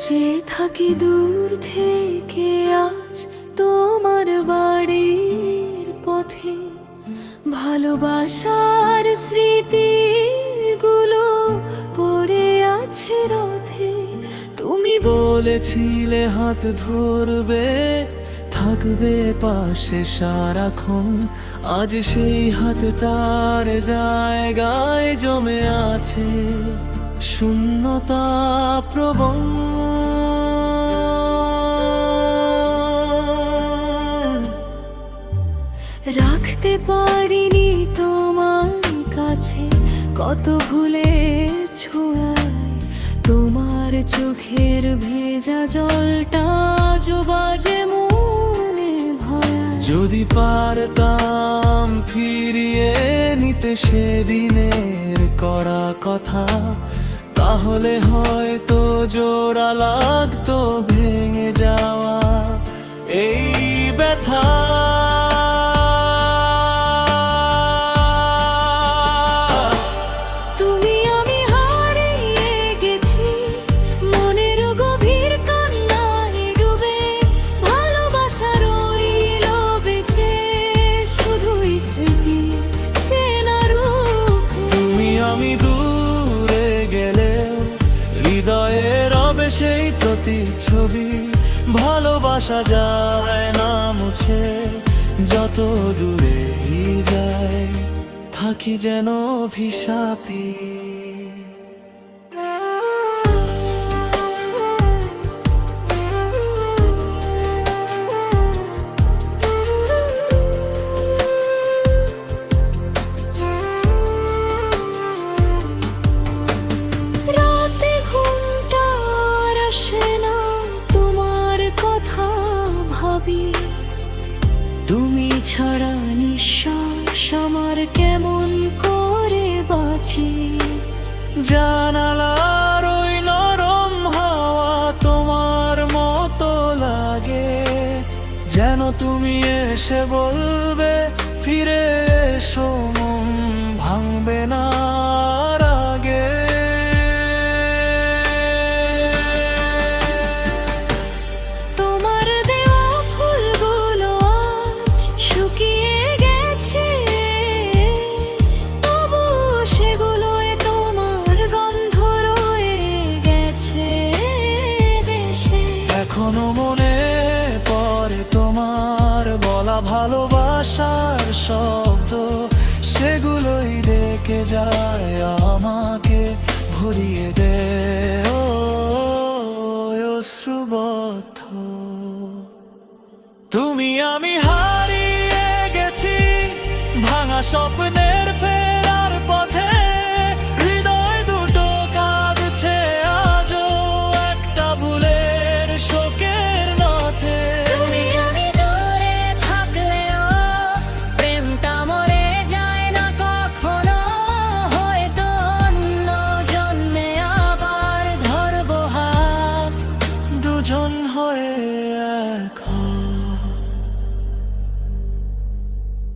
সে থাকি দূর থেকে আজ তোমার বাড়ির পথে, ভালোবাসার স্মৃতিগুলো পড়ে আছে রথে। তুমি বলেছিলে হাত ধরবে, থাকবে পাশে সারাক্ষণ। আজ সেই হাতটার জায়গায় জমে আছে শূন্যতা প্রবণ। রাখতে পারিনি তোমার কাছে কত ভুলের ছোঁয়ায়, তোমার চোখের ভেজা জলটা আজও বাজে মনে ভরায়। যদি পারতাম ফিরিয়ে নিতে সেদিনের করা কথা, তাহলে হয়তো জোড়া লাগতো ভেঙে যাওয়া এই ব্যথা। তুমি আমি হারিয়ে গেছি মনের গভীর কান্নায় ডুবে, ভালোবাসা রইল বেঁচে শুধুই স্মৃতি চেনা রূপে। তুমি আমি দূরে গেলে হৃদয়ে রবে সেই প্রতিচ্ছবি। ভালোবাসা যায় না মুছে যত দূরে যায়, থাকি যেন অভিশাপে। রাতে ঘুমটা আর আসে না, তোমার কথা ভাবি। তুমি ছাড়া নিঃশ্বাস আমার কেমন করে বাঁচি। জানালার ওই নরম হাওয়া তোমার মতো লাগে, যেন তুমি এসে বলবে ফিরে এসো, মন ভাঙবে না আর আগে। তোমার দেওয়া ফুলগুলো আজ শুকিয়ে গেছে, তবু সেগুলোয় তোমার গন্ধ রয়ে গেছে দেশে। এখনো মনে পড়ে তোমার বলা ভালোবাসার শব্দ, সেগুলোই রেখে যায় আমাকে ভরিয়ে দে ও অশ্রুবদ্ধ। তুমি আমি হারিয়ে গেছি ভাঙা স্বপ্নের